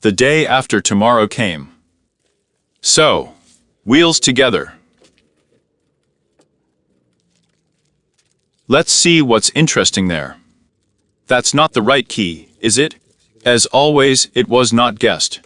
The day after tomorrow came. So, wheels together. Let's see what's interesting there. That's not the right key, is it? As always, it was not guessed.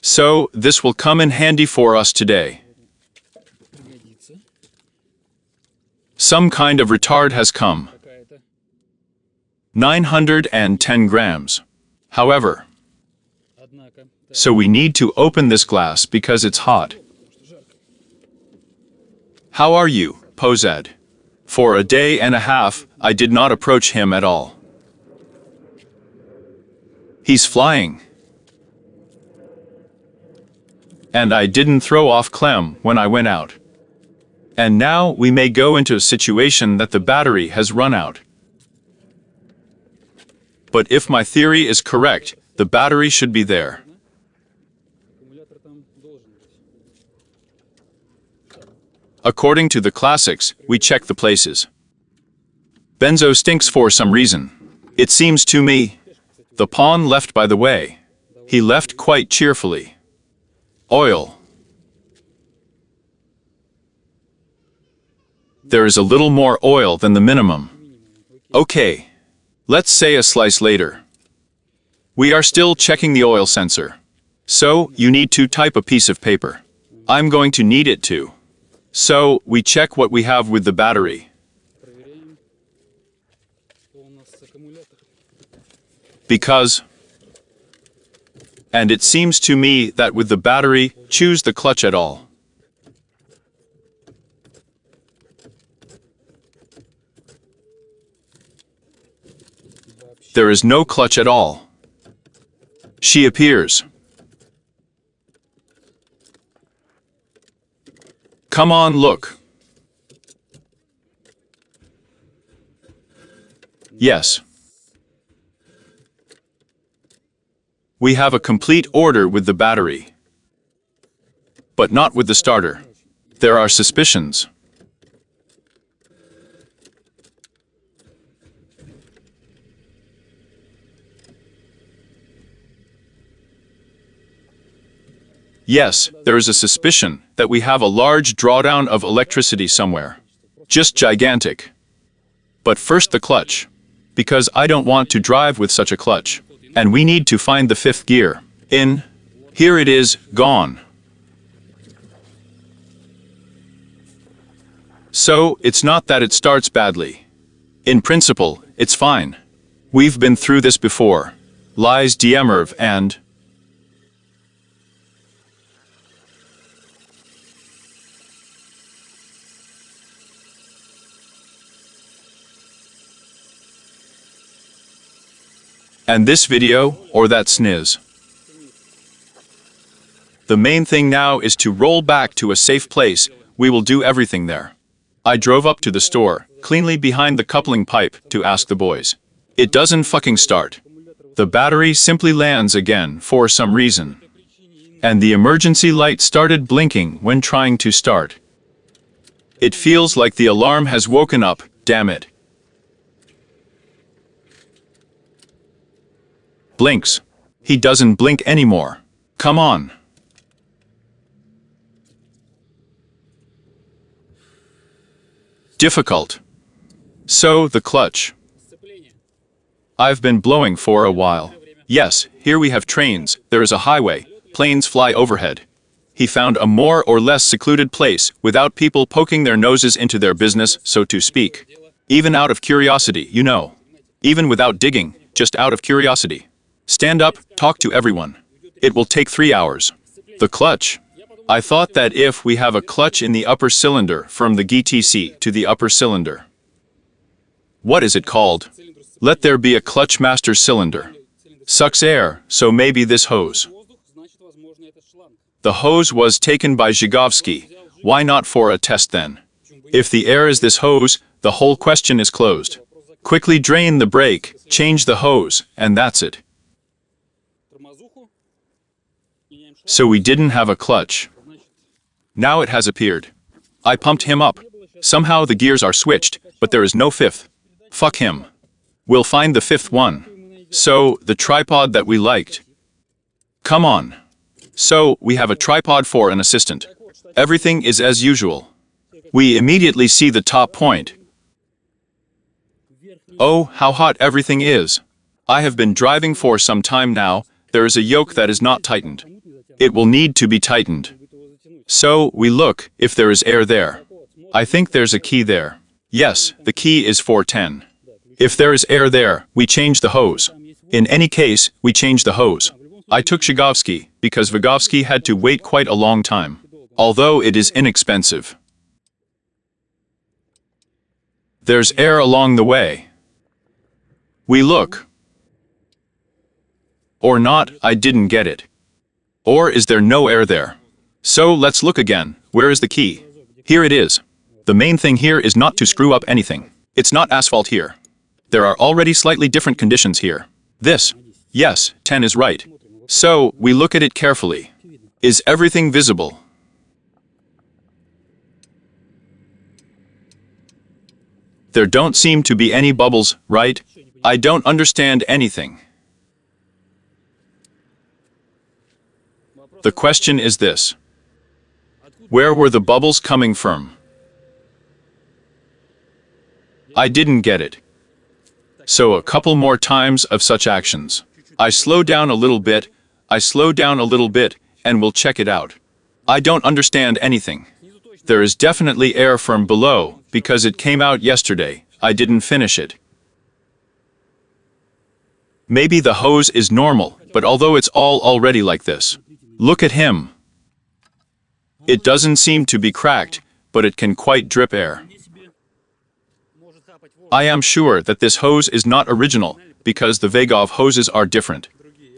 So, this will come in handy for us today. Some kind of retard has come. 910 grams. However, so we need to open this glass because it's hot. How are you, Posad? For a day and a half, I did not approach him at all. He's flying. And I didn't throw off Clem when I went out. And now we may go into a situation that the battery has run out. But if my theory is correct, the battery should be there. According to the classics, we check the places. Benzo stinks for some reason. It seems to me. The pawn left by the way. He left quite cheerfully. Oil. There is a little more oil than the minimum. Okay. Let's say a slice later. We are still checking the oil sensor. So, you need to type a piece of paper. I'm going to need it too. So, we check what we have with the battery. Because, and it seems to me that with the battery, choose the clutch at all. There is no clutch at all. She appears. Come on, look. Yes. We have a complete order with the battery. But not with the starter. There are suspicions. Yes, there is a suspicion that we have a large drawdown of electricity somewhere. Just gigantic. But first the clutch. Because I don't want to drive with such a clutch. And we need to find the fifth gear. In. Here it is, gone. So, it's not that it starts badly. In principle, it's fine. We've been through this before. Lies Diemerv and... And this video, or that sniz. The main thing now is to roll back to a safe place. We will do everything there. I drove up to the store, cleanly behind the coupling pipe, to ask the boys. It doesn't fucking start. The battery simply lands again for some reason. And the emergency light started blinking when trying to start. It feels like the alarm has woken up, damn it. Blinks. He doesn't blink anymore. Come on. Difficult. So, the clutch. I've been blowing for a while. Yes, here we have trains, there is a highway, planes fly overhead. He found a more or less secluded place without people poking their noses into their business, so to speak. Even out of curiosity, you know. Even without digging, just out of curiosity. Stand up, talk to everyone. It will take 3 hours. The clutch. I thought that if we have a clutch in the upper cylinder from the GTC to the upper cylinder. What is it called? Let there be a clutch master cylinder. Sucks air, so maybe this hose. The hose was taken by Zhigovsky. Why not for a test then? If the air is this hose, the whole question is closed. Quickly drain the brake, change the hose, and that's it. So we didn't have a clutch. Now it has appeared. I pumped him up. Somehow the gears are switched, but there is no fifth. Fuck him. We'll find the fifth one. So, the tripod that we liked. Come on. So, we have a tripod for an assistant. Everything is as usual. We immediately see the top point. Oh, how hot everything is. I have been driving for some time now. There is a yoke that is not tightened. It will need to be tightened. So, we look if there is air there. I think there's a key there. Yes, the key is 410. If there is air there, we change the hose. In any case, we change the hose. I took Zhigovsky because Vygovsky had to wait quite a long time, although it is inexpensive. There's air along the way. We look. Or not, I didn't get it. Or is there no air there? So let's look again. Where is the key? Here it is. The main thing here is not to screw up anything. It's not asphalt here. There are already slightly different conditions here. This. Yes, 10 is right. So, we look at it carefully. Is everything visible? There don't seem to be any bubbles, right? I don't understand anything. The question is this. Where were the bubbles coming from? I didn't get it. So a couple more times of such actions. I slow down a little bit, and we'll check it out. I don't understand anything. There is definitely air from below, because it came out yesterday. I didn't finish it. Maybe the hose is normal, but although it's all already like this. Look at him. It doesn't seem to be cracked, but it can quite drip air. I am sure that this hose is not original, because the Vagov hoses are different.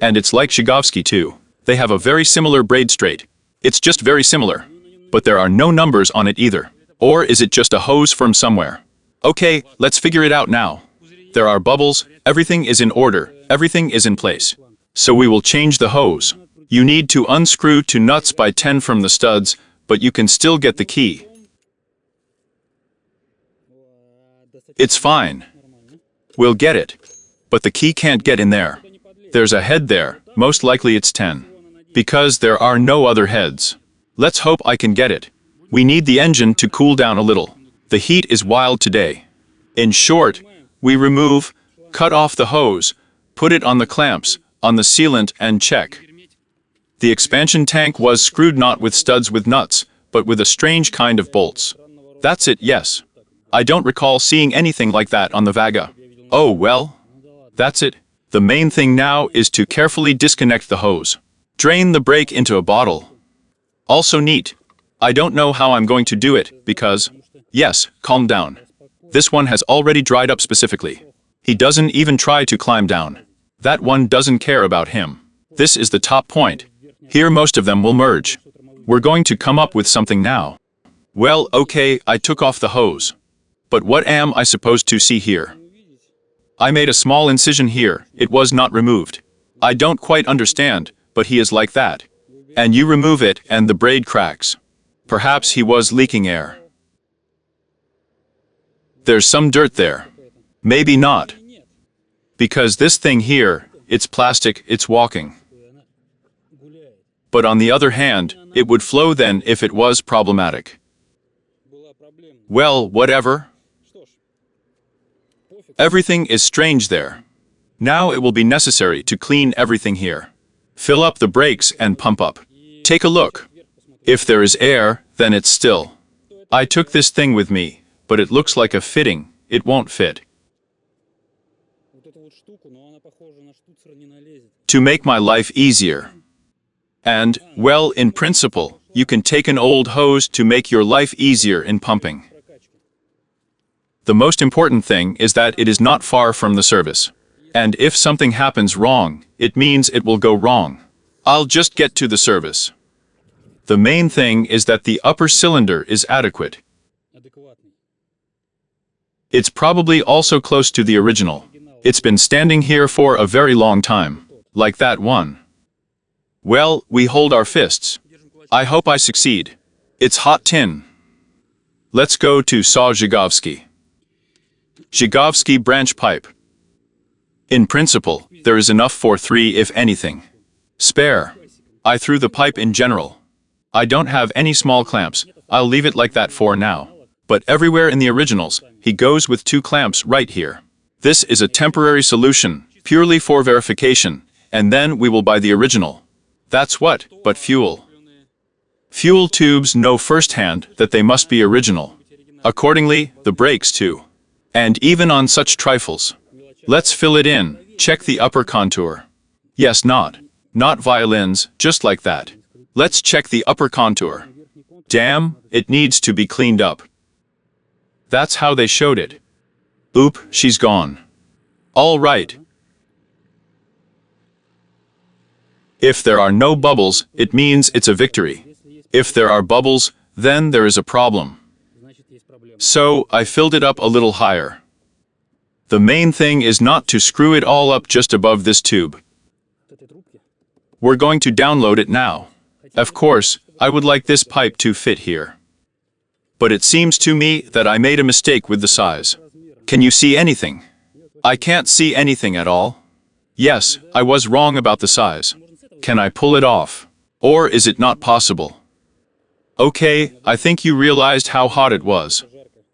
And it's like Zhigovsky too. They have a very similar braid straight. It's just very similar. But there are no numbers on it either. Or is it just a hose from somewhere? Okay, let's figure it out now. There are bubbles, everything is in order, everything is in place. So we will change the hose. You need to unscrew 2 nuts by 10 from the studs, but you can still get the key. It's fine. We'll get it. But the key can't get in there. There's a head there, most likely it's 10. Because there are no other heads. Let's hope I can get it. We need the engine to cool down a little. The heat is wild today. In short, we remove, cut off the hose, put it on the clamps, on the sealant and check. The expansion tank was screwed not with studs with nuts, but with a strange kind of bolts. That's it, yes. I don't recall seeing anything like that on the Vaga. Oh well. That's it. The main thing now is to carefully disconnect the hose. Drain the brake into a bottle. Also neat. I don't know how I'm going to do it, because... Yes, calm down. This one has already dried up specifically. He doesn't even try to climb down. That one doesn't care about him. This is the top point. Here most of them will merge. We're going to come up with something now. Well, okay, I took off the hose. But what am I supposed to see here? I made a small incision here, it was not removed. I don't quite understand, but he is like that. And you remove it and the braid cracks. Perhaps he was leaking air. There's some dirt there. Maybe not. Because this thing here, it's plastic, it's walking. But on the other hand, it would flow then if it was problematic. Well, whatever. Everything is strange there. Now it will be necessary to clean everything here. Fill up the brakes and pump up. Take a look. If there is air, then it's still. I took this thing with me, but it looks like a fitting. It won't fit. To make my life easier. And, well, in principle, you can take an old hose to make your life easier in pumping. The most important thing is that it is not far from the service. And if something happens wrong, it means it will go wrong. I'll just get to the service. The main thing is that the upper cylinder is adequate. It's probably also close to the original. It's been standing here for a very long time. Like that one. Well, we hold our fists. I hope I succeed. It's hot tin. Let's go to saw Zhigovsky. Zhigovsky branch pipe. In principle, There is enough for 3 if anything. Spare. I threw the pipe in general. I don't have any small clamps. I'll leave it like that for now. But everywhere in the originals, he goes with 2 clamps right here. This is a temporary solution, purely for verification, and then we will buy the original. That's what, but fuel. Fuel tubes know firsthand that they must be original. Accordingly, the brakes too. And even on such trifles. Let's fill it in, check the upper contour. Yes, not violins, just like that. Let's check the upper contour. Damn, it needs to be cleaned up. That's how they showed it. Oop, she's gone. All right. If there are no bubbles, it means it's a victory. If there are bubbles, then there is a problem. So, I filled it up a little higher. The main thing is not to screw it all up just above this tube. We're going to download it now. Of course, I would like this pipe to fit here. But it seems to me that I made a mistake with the size. Can you see anything? I can't see anything at all. Yes, I was wrong about the size. Can I pull it off? Or is it not possible? Okay, I think you realized how hot it was.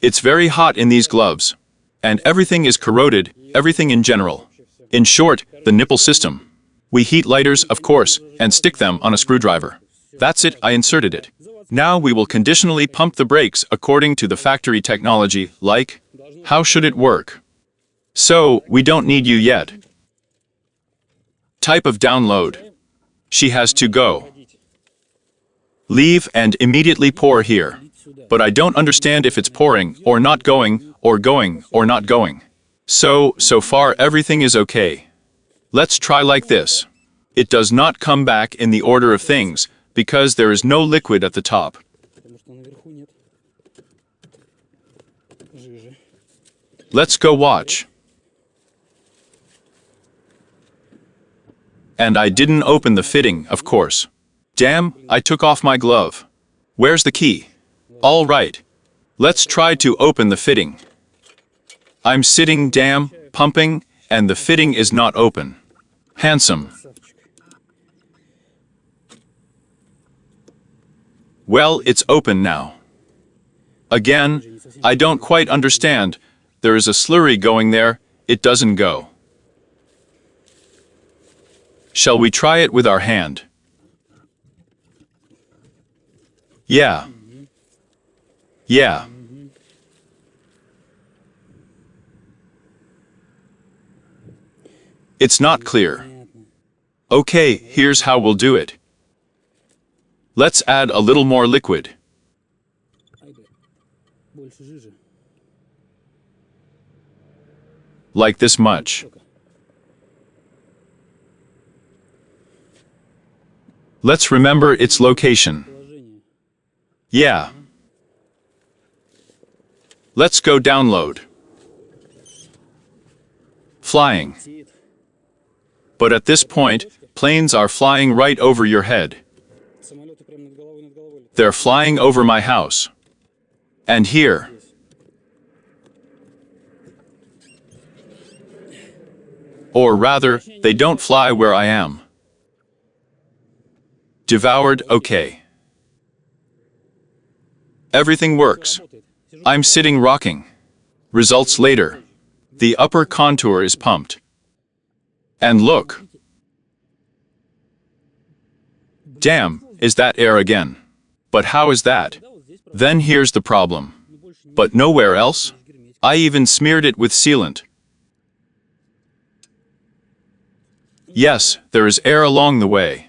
It's very hot in these gloves. And everything is corroded, everything in general. In short, the nipple system. We heat lighters, of course, and stick them on a screwdriver. That's it, I inserted it. Now we will conditionally pump the brakes according to the factory technology, like, how should it work? So, we don't need you yet. Type of download. She has to go. Leave and immediately pour here. But I don't understand if it's pouring, or not going, or not going. So far everything is okay. Let's try like this. It does not come back in the order of things, because there is no liquid at the top. Let's go watch. And I didn't open the fitting, of course. Damn, I took off my glove. Where's the key? All right. Let's try to open the fitting. I'm sitting, damn, pumping, and the fitting is not open. Handsome. Well, it's open now. Again, I don't quite understand. There is a slurry going there, it doesn't go. Shall we try it with our hand? Yeah. It's not clear. Okay, here's how we'll do it. Let's add a little more liquid. Like this much. Let's remember its location. Yeah. Let's go download. Flying. But at this point, planes are flying right over your head. They're flying over my house. And here. Or rather, they don't fly where I am. Devoured, okay. Everything works. I'm sitting rocking. Results later. The upper contour is pumped. And look. Damn, is that air again? But how is that? Then here's the problem. But nowhere else? I even smeared it with sealant. Yes, there is air along the way.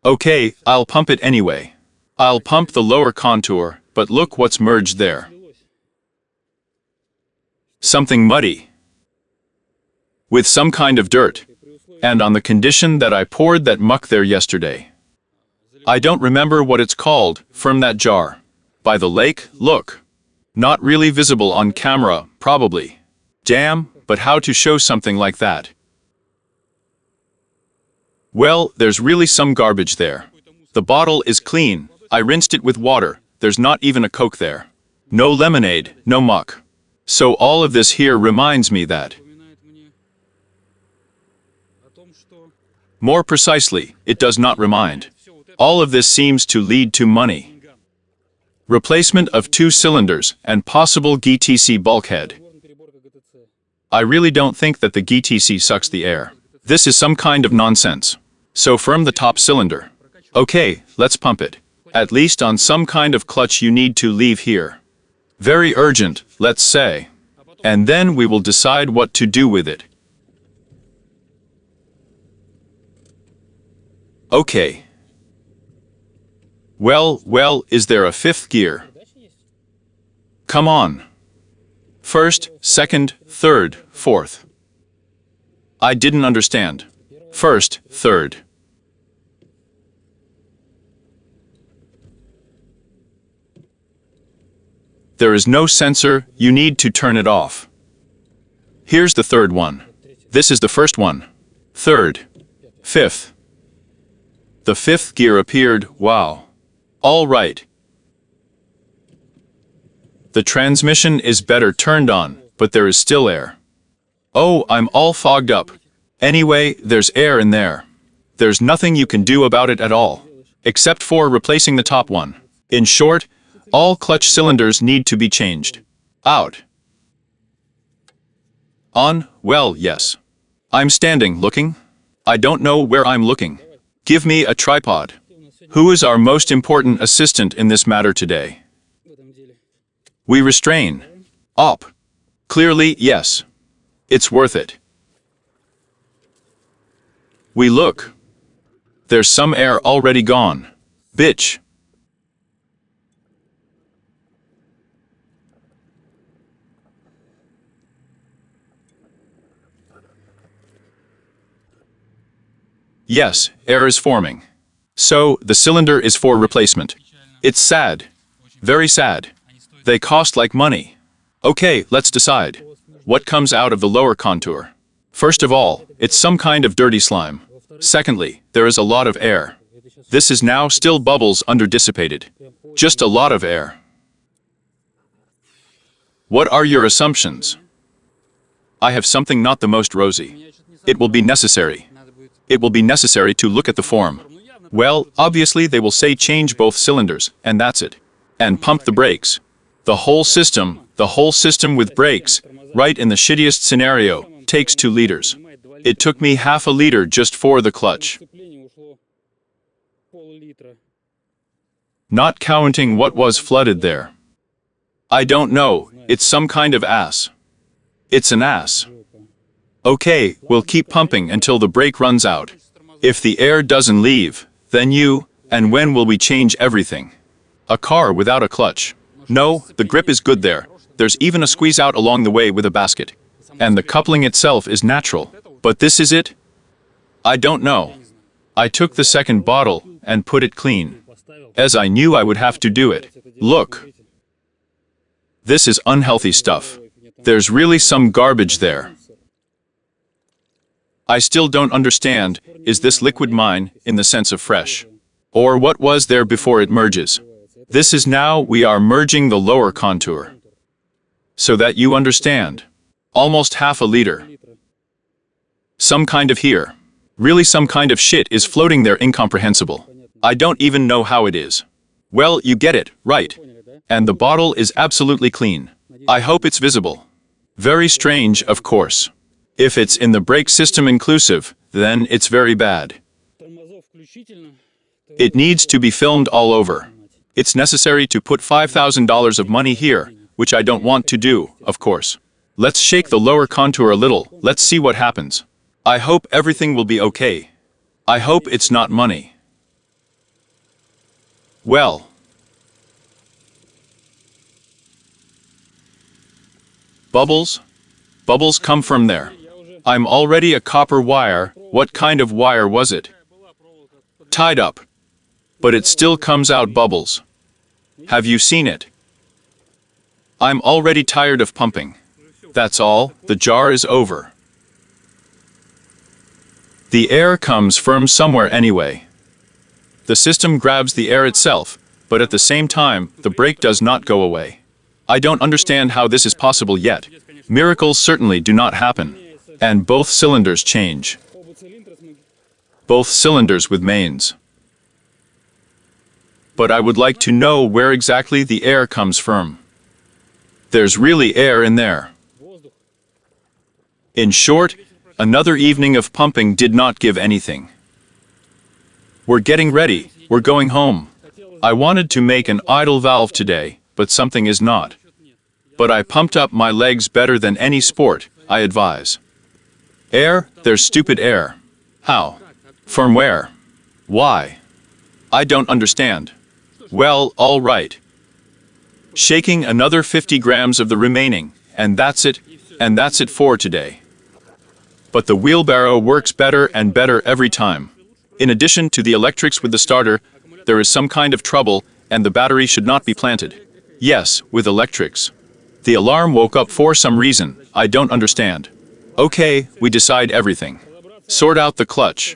Okay, I'll pump it anyway. I'll pump the lower contour, but look what's merged there. Something muddy. With some kind of dirt. And on the condition that I poured that muck there yesterday. I don't remember what it's called, from that jar. By the lake, look. Not really visible on camera, probably. Damn, but how to show something like that? Well, there's really some garbage there. The bottle is clean. I rinsed it with water. There's not even a Coke there. No lemonade, no muck. So all of this here reminds me that More precisely, it does not remind. All of this seems to lead to money. Replacement of 2 cylinders and possible GTC bulkhead. I really don't think that the GTC sucks the air. This is some kind of nonsense. So firm the top cylinder. Okay, let's pump it. At least on some kind of clutch you need to leave here. Very urgent, let's say. And then we will decide what to do with it. Okay. Well, is there a 5th gear? Come on. 1st, 2nd, 3rd, 4th. I didn't understand. 1st, 3rd. There is no sensor, you need to turn it off. Here's the 3rd one. This is the 1st one. 3rd. 5th. The 5th gear appeared, wow. All right. The transmission is better turned on, but there is still air. Oh, I'm all fogged up. Anyway, there's air in there. There's nothing you can do about it at all, except for replacing the top one. In short, all clutch cylinders need to be changed. Out. On, well, yes. I'm standing, looking. I don't know where I'm looking. Give me a tripod. Who is our most important assistant in this matter today? We restrain. Op. Clearly, yes. It's worth it. We look. There's some air already gone. Bitch. Yes, air is forming. So, the cylinder is for replacement. It's sad. Very sad. They cost like money. Okay, let's decide. What comes out of the lower contour? First of all, it's some kind of dirty slime. Secondly, there is a lot of air. This is now still bubbles under dissipated. Just a lot of air. What are your assumptions? I have something not the most rosy. It will be necessary. It will be necessary to look at the form. Well, obviously they will say change both cylinders, and that's it. And pump the brakes. The whole system with brakes, right in the shittiest scenario, takes 2 liters. It took me half a liter just for the clutch. Not counting what was flooded there. I don't know, it's some kind of ass. It's an ass. Okay, we'll keep pumping until the brake runs out. If the air doesn't leave, then and when will we change everything? A car without a clutch. No, the grip is good there. There's even a squeeze out along the way with a basket. And the coupling itself is natural. But this is it? I don't know. I took the second bottle and put it clean. As I knew I would have to do it. Look. This is unhealthy stuff. There's really some garbage there. I still don't understand, is this liquid mine, in the sense of fresh? Or what was there before it merges? This is now we are merging the lower contour. So that you understand. Almost half a liter. Some kind of here. Really some kind of shit is floating there incomprehensible. I don't even know how it is. Well, you get it, right. And the bottle is absolutely clean. I hope it's visible. Very strange, of course. If it's in the brake system inclusive, then it's very bad. It needs to be filmed all over. It's necessary to put $5,000 of money here, which I don't want to do, of course. Let's shake the lower contour a little, let's see what happens. I hope everything will be okay. I hope it's not money. Well. Bubbles? Bubbles come from there. I'm already a copper wire. What kind of wire was it? Tied up. But it still comes out bubbles. Have you seen it? I'm already tired of pumping. That's all, the jar is over. The air comes from somewhere anyway. The system grabs the air itself, but at the same time, the brake does not go away. I don't understand how this is possible yet. Miracles certainly do not happen. And both cylinders change. Both cylinders with mains. But I would like to know where exactly the air comes from. There's really air in there. In short, another evening of pumping did not give anything. We're getting ready, we're going home. I wanted to make an idle valve today, but something is not. But I pumped up my legs better than any sport, I advise. Air, there's stupid air. How? From where? Why? I don't understand. Well, all right. Shaking another 50 grams of the remaining, and that's it for today. But the wheelbarrow works better and better every time. In addition to the electrics with the starter, there is some kind of trouble, and the battery should not be planted. Yes, with electrics. The alarm woke up for some reason, I don't understand. Okay, we decide everything. Sort out the clutch.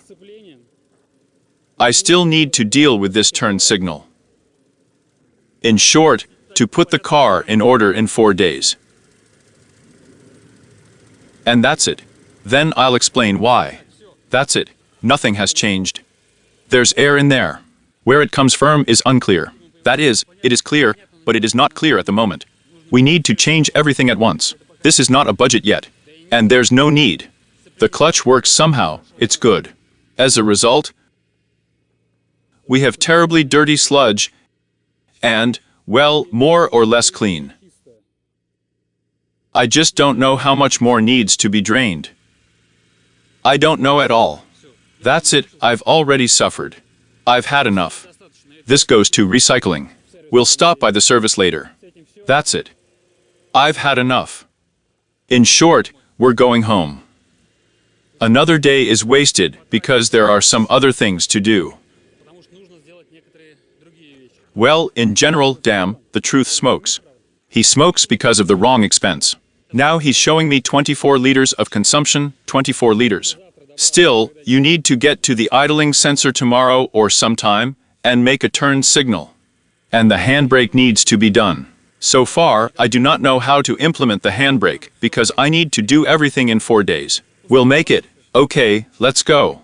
I still need to deal with this turn signal. In short, to put the car in order in 4 days. And that's it. Then I'll explain why. That's it. Nothing has changed. There's air in there. Where it comes from is unclear. That is, it is clear, but it is not clear at the moment. We need to change everything at once. This is not a budget yet. And there's no need. The clutch works somehow, it's good. As a result, we have terribly dirty sludge and, well, more or less clean. I just don't know how much more needs to be drained. I don't know at all. That's it, I've already suffered. I've had enough. This goes to recycling. We'll stop by the service later. That's it. I've had enough. In short, we're going home. Another day is wasted because there are some other things to do. Well, in general, damn, the truth smokes. He smokes because of the wrong expense. Now he's showing me 24 liters of consumption, 24 liters. Still, you need to get to the idling sensor tomorrow or sometime and make a turn signal. And the handbrake needs to be done. So far, I do not know how to implement the handbrake because I need to do everything in 4 days. We'll make it. Okay, let's go.